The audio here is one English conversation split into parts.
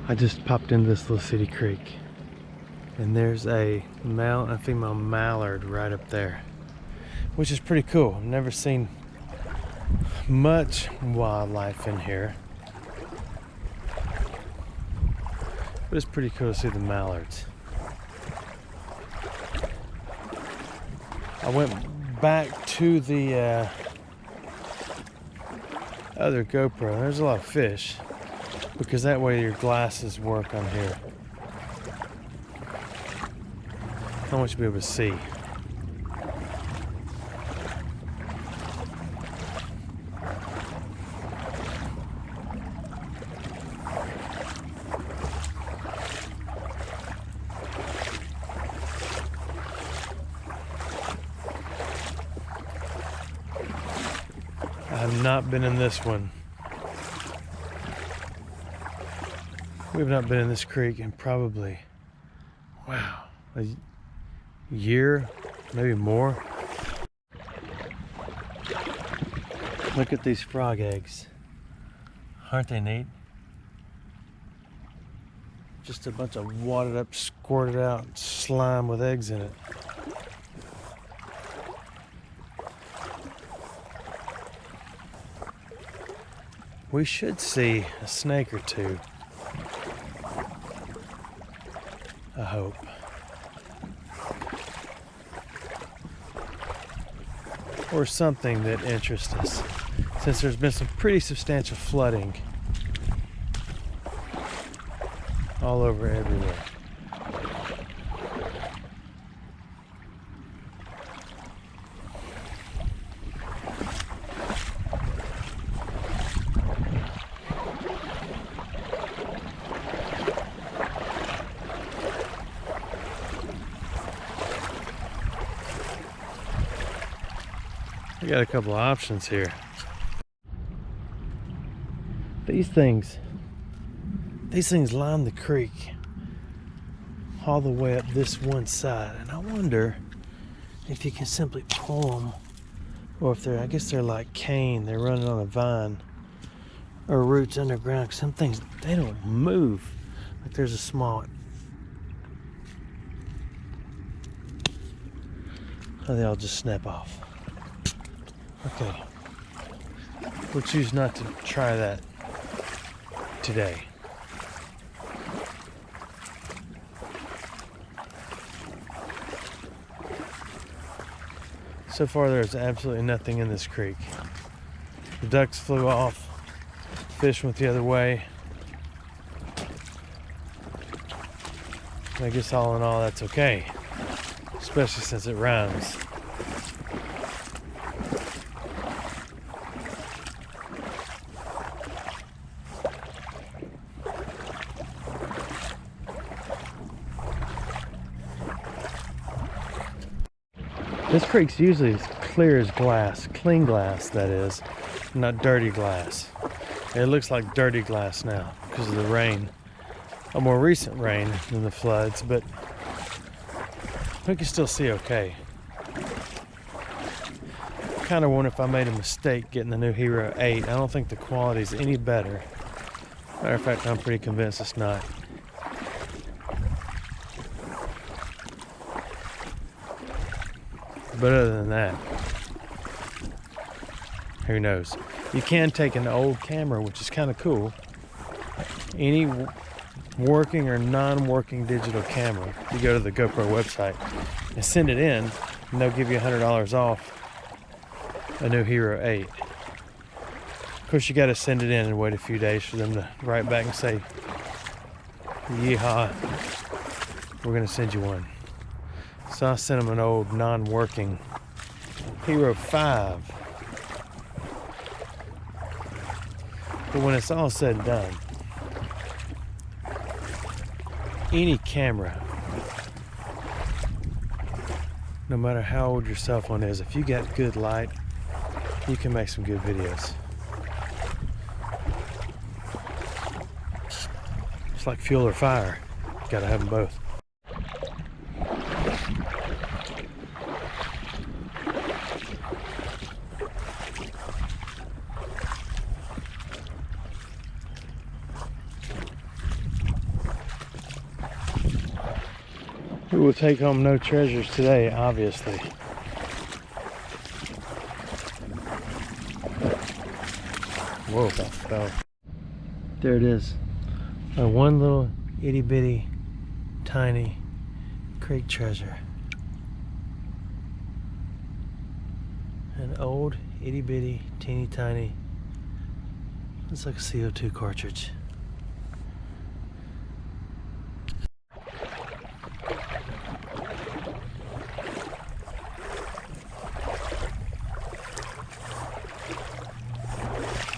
I just popped into this little city creek, and there's a male and female mallard right up there, which is pretty cool. I've never seen much wildlife in here, but it's pretty cool to see the mallards. I went back to the other GoPro. There's a lot of fish, because that way your glasses work on here. I want you to be able to see. I have not been in this one. We've not been in this creek in probably, wow, a year, maybe more. Look at these frog eggs. Aren't they neat? Just a bunch of wadded up, squirted out slime with eggs in it. We should see a snake or two, I hope. Or something that interests us, since there's been some pretty substantial flooding all over everywhere. We got a couple of options here. These things line the creek all the way up this one side, and I wonder if you can simply pull them, or if they're, I guess they're like cane, they're running on a vine, or roots underground. Some things, they don't move. Like there's a small, oh, they all just snap off. Okay, we'll choose not to try that today. So far there's absolutely nothing in this creek. The ducks flew off, fish went the other way. I guess all in all that's okay, especially since it rhymes. This creek's usually as clear as glass, clean glass that is, not dirty glass. It looks like dirty glass now because of the rain, a more recent rain than the floods, but we can still see okay. I kind of wonder if I made a mistake getting the new Hero 8. I don't think the quality's any better. Matter of fact, I'm pretty convinced it's not. But other than that, who knows? You can take an old camera, which is kind of cool. Any working or non-working digital camera, you go to the GoPro website and send it in, and they'll give you $100 off a new Hero 8. Of course, you got to send it in and wait a few days for them to write back and say, yeehaw, we're going to send you one. So I sent them an old non-working Hero 5. But when it's all said and done, any camera, no matter how old your cell phone is, if you got good light, you can make some good videos. It's like fuel or fire. You gotta have them both. We will take home no treasures today, obviously. Whoa, that fell. There it is. My one little itty bitty tiny creek treasure. An old itty bitty teeny tiny, it's like a CO2 cartridge.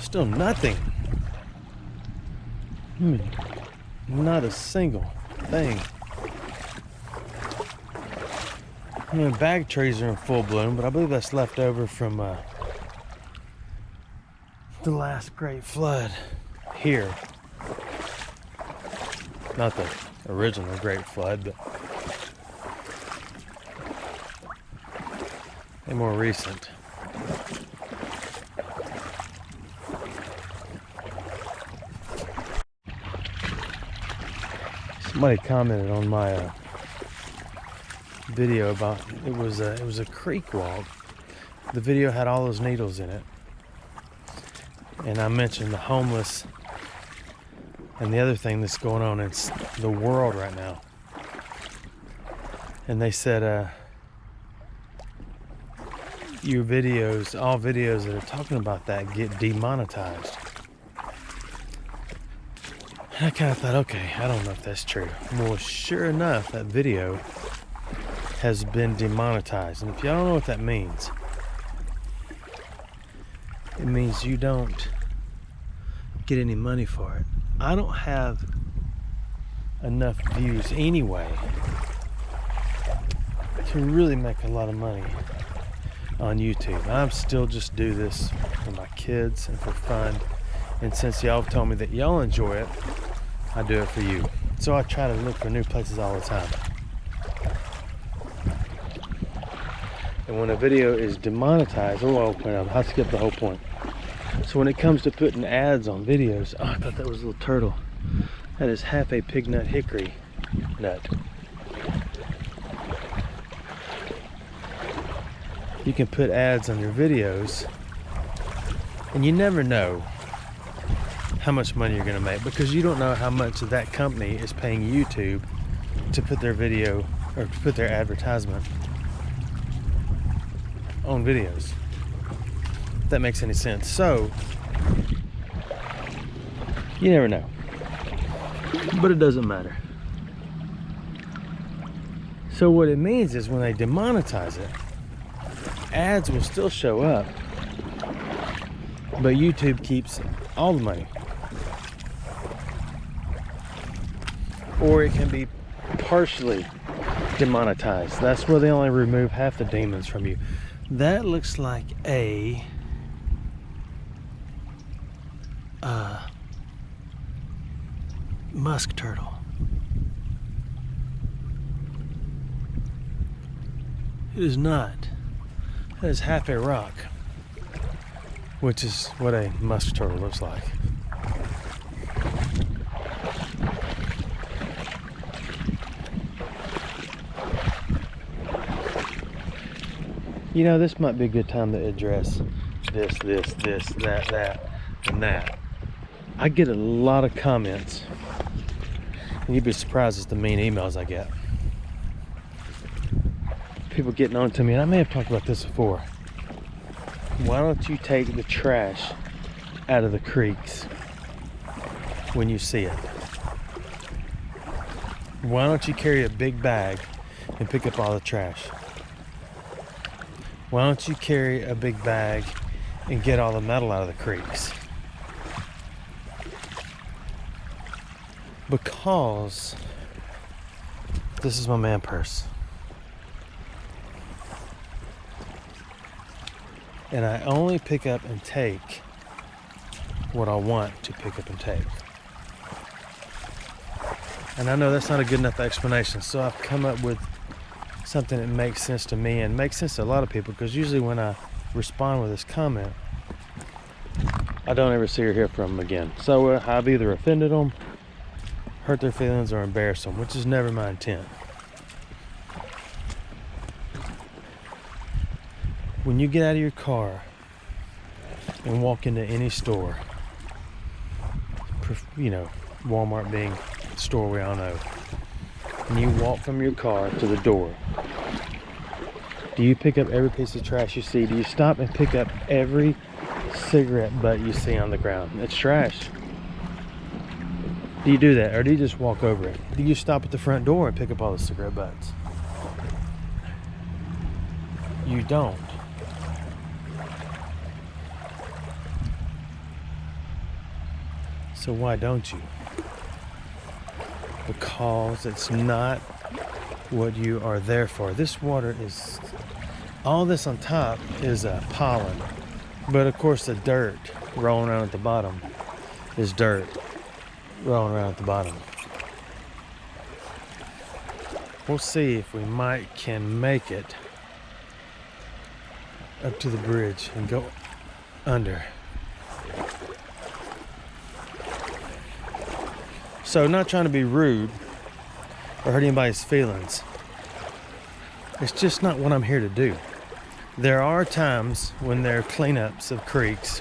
Still nothing. Not a single thing. I mean, bag trees are in full bloom, but I believe that's left over from the last great flood here. Not the original great flood, but a more recent. Somebody commented on my video about it was a creek walk. The video had all those needles in it, and I mentioned the homeless and the other thing that's going on in the world right now. And they said your videos, all videos that are talking about that, get demonetized. And I kind of thought, okay, I don't know if that's true. Well, sure enough, that video has been demonetized. And if y'all don't know what that means, it means you don't get any money for it. I don't have enough views anyway to really make a lot of money on YouTube. I'm still just do this for my kids and for fun. And since y'all have told me that y'all enjoy it, I do it for you. So I try to look for new places all the time. And when a video is demonetized, I skipped the whole point. So when it comes to putting ads on videos, oh, I thought that was a little turtle. That is half a pig nut hickory nut. You can put ads on your videos, and you never know how much money you're going to make, because you don't know how much that company is paying YouTube to put their video or to put their advertisement on videos, if that makes any sense. So you never know, but it doesn't matter. So what it means is when they demonetize it, ads will still show up, but YouTube keeps all the money. Or it can be partially demonetized. That's where they only remove half the demons from you. That looks like a musk turtle. It is not. That is half a rock, which is what a musk turtle looks like. You know, this might be a good time to address this, that, and that. I get a lot of comments, and you'd be surprised at the mean emails I get. People getting on to me, and I may have talked about this before. Why don't you take the trash out of the creeks when you see it? Why don't you carry a big bag and pick up all the trash? Why don't you carry a big bag and get all the metal out of the creeks? Because this is my man purse. And I only pick up and take what I want to pick up and take. And I know that's not a good enough explanation, so I've come up with something that makes sense to me and makes sense to a lot of people, because usually when I respond with this comment, I don't ever see or hear from them again. So I've either offended them, hurt their feelings, or embarrassed them, which is never my intent. when you get out of your car and walk into any store, you know, Walmart being the store we all know, and you walk from your car to the door, do you pick up every piece of trash you see? Do you stop and pick up every cigarette butt you see on the ground? It's trash. Do you do that, or do you just walk over it? Do you stop at the front door and pick up all the cigarette butts? You don't. So why don't you? Because it's not what you are there for. This water is, all this on top is pollen, but of course the dirt rolling around at the bottom is dirt rolling around at the bottom. We'll see if we can make it up to the bridge and go under. So, not trying to be rude or hurt anybody's feelings. It's just not what I'm here to do. There are times when there are cleanups of creeks,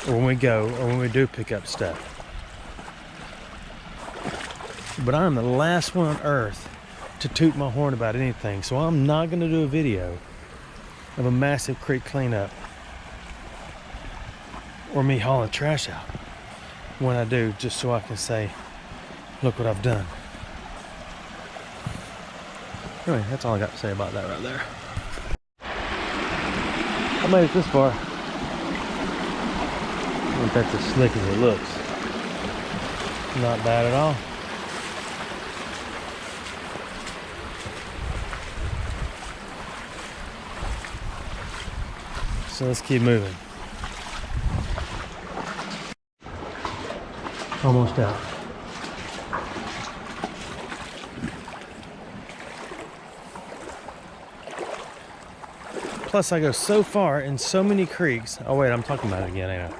or when we go, or when we do pick up stuff. But I'm the last one on earth to toot my horn about anything, so I'm not going to do a video of a massive creek cleanup or me hauling trash out. When I do, just so I can say, look what I've done. Anyway, that's all I got to say about that right there. I made it this far. I think that's as slick as it looks. Not bad at all. So let's keep moving. Almost out. Plus I go so far in so many creeks. Oh wait, I'm talking about it again, ain't I?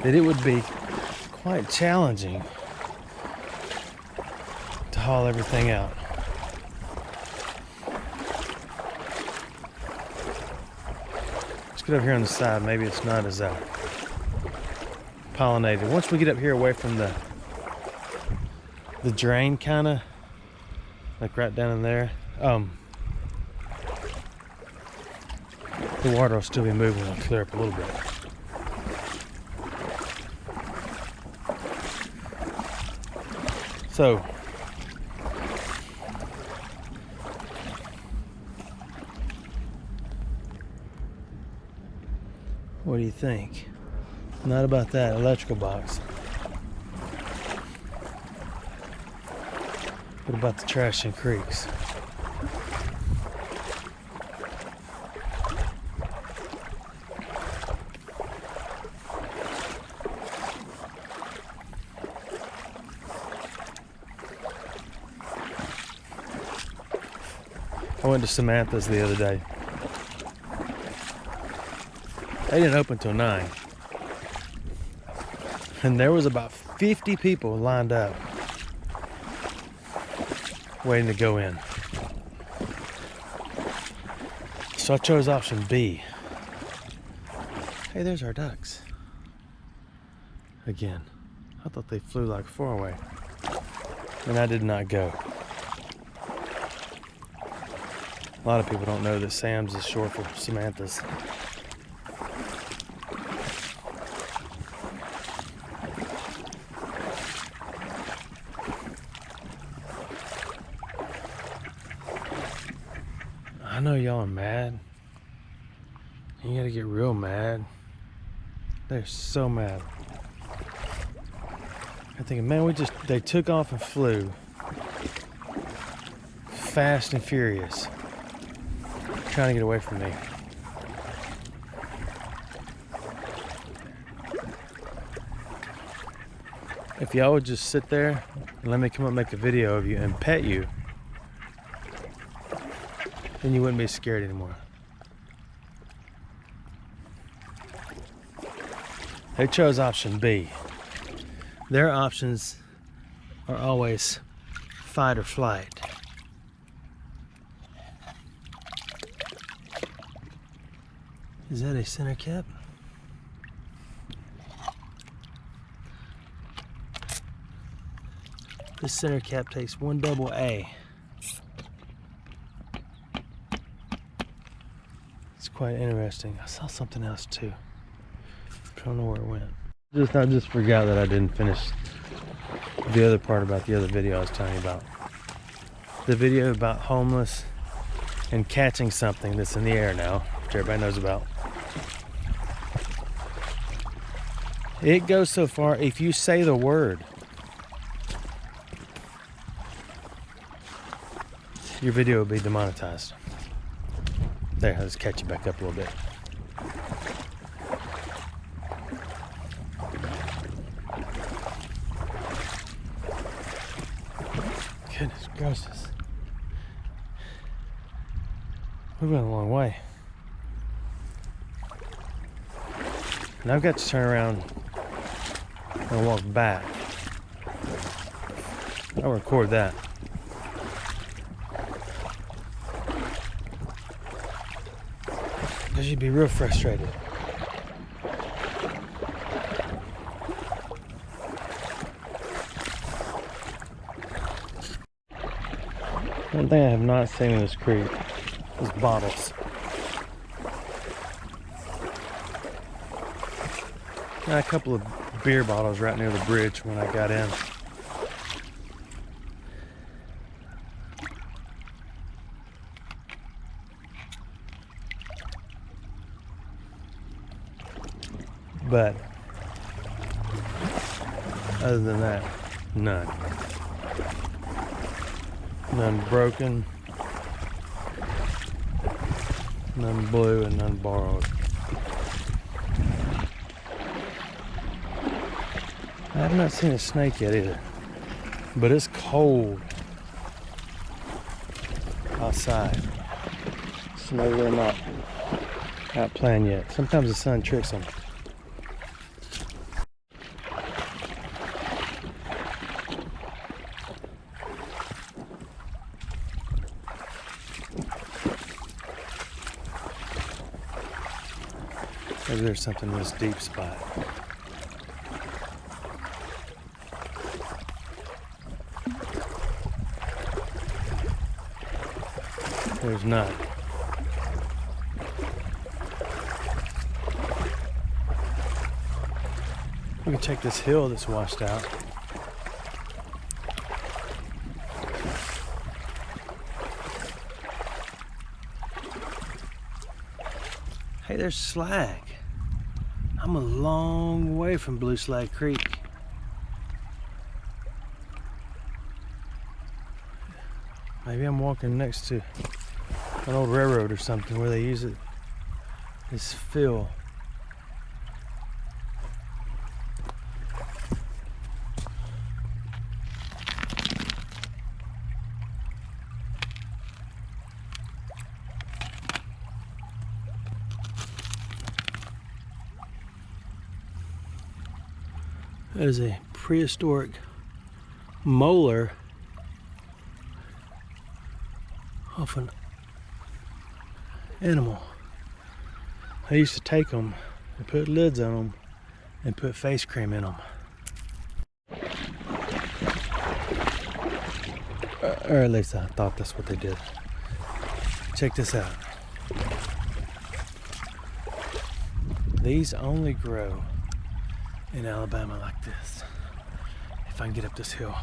That it would be quite challenging to haul everything out. Let's get up here on the side. Maybe it's not as pollinated. Once we get up here away from the drain, kind of like right down in there, the water will still be moving. It'll clear up a little bit. So what do you think? Not about that electrical box. What about the trash in creeks? I went to Samantha's the other day. They didn't open till 9. And there was about 50 people lined up waiting to go in. So I chose option B. Hey, there's our ducks. Again. I thought they flew like far away. And I did not go. A lot of people don't know that Sam's is short for Samantha's. I know y'all are mad. You gotta get real mad. They're so mad. I'm thinking, man, they took off and flew. Fast and furious. Trying to get away from me. If y'all would just sit there and let me come up and make a video of you and pet you, then you wouldn't be scared anymore. They chose option B. Their options are always fight or flight. Is that a center cap? This center cap takes one double A. It's quite interesting. I saw something else too. I don't know where it went. I just forgot that I didn't finish the other part about the other video I was telling you about. The video about homeless and catching something that's in the air now, which everybody knows about. It goes so far, if you say the word, your video will be demonetized. There, let's catch you back up a little bit. Goodness gracious. We've gone a long way. And I've got to turn around and walk back. I'll record that. Because you'd be real frustrated. One thing I have not seen in this creek is bottles. Got a couple of beer bottles right near the bridge when I got in. But other than that, none. None broken, none blue, and none borrowed. I have not seen a snake yet either, but it's cold outside, so maybe they're not out playing yet. Sometimes the sun tricks them. Maybe there's something in this deep spot. There's not. We can check this hill that's washed out. Hey, there's slag. I'm a long way from Blue Slag Creek. Maybe I'm walking next to an old railroad or something where they use it as fill. That is a prehistoric molar of an animal. I used to take them and put lids on them and put face cream in them. Or at least I thought that's what they did. Check this out. These only grow in Alabama like this. If I can get up this hill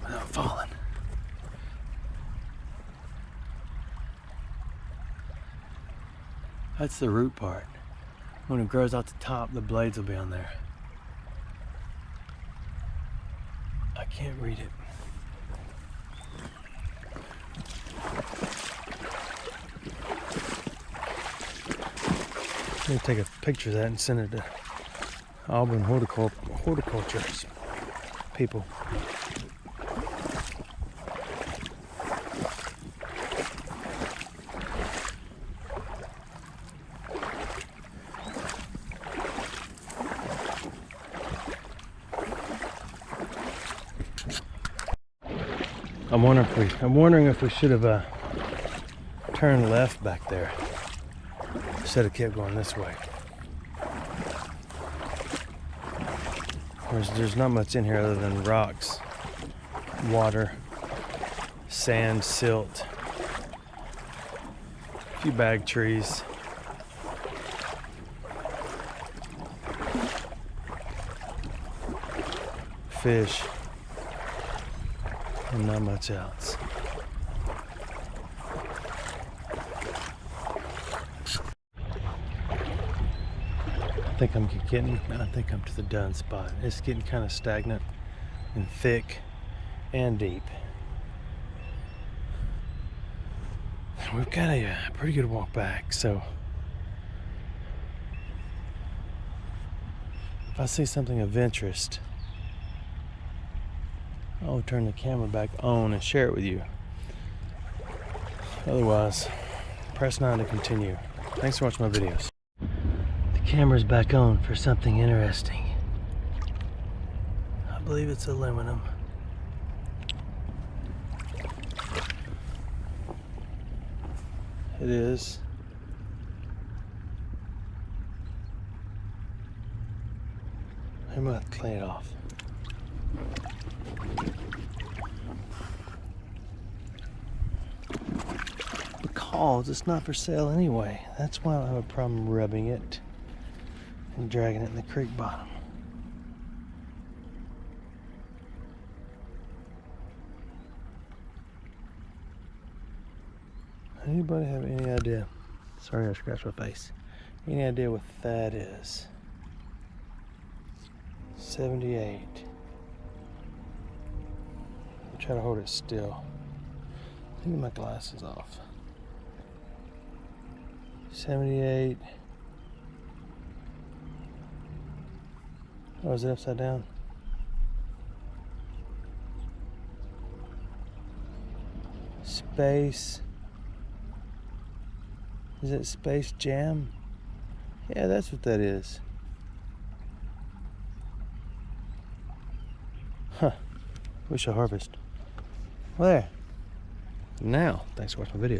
without falling. That's the root part. When it grows out the top, the blades will be on there. I can't read it. I'm gonna take a picture of that and send it to Auburn horticulture people. I'm wondering if we should have turned left back there. Should have kept going this way. There's not much in here other than rocks, water, sand, silt, a few bag trees. Fish, and not much else. I think I'm to the done spot. It's getting kind of stagnant and thick and deep. We've got a pretty good walk back, so if I see something of interest, I'll turn the camera back on and share it with you. Otherwise, press 9 to continue. Thanks for watching my videos. The camera's back on for something interesting. I believe it's aluminum. It is. I'm gonna have to clean it off. Because it's not for sale anyway. That's why I don't have a problem rubbing it and dragging it in the creek bottom. Anybody have any idea? Sorry, I scratched my face. Any idea what that is? 78. I'll try to hold it still. I think my glasses off. 78. Oh, is it upside down? Space. Is it Space Jam? Yeah, that's what that is. Huh. Wish I harvest. Well, there. Now, thanks for watching my video.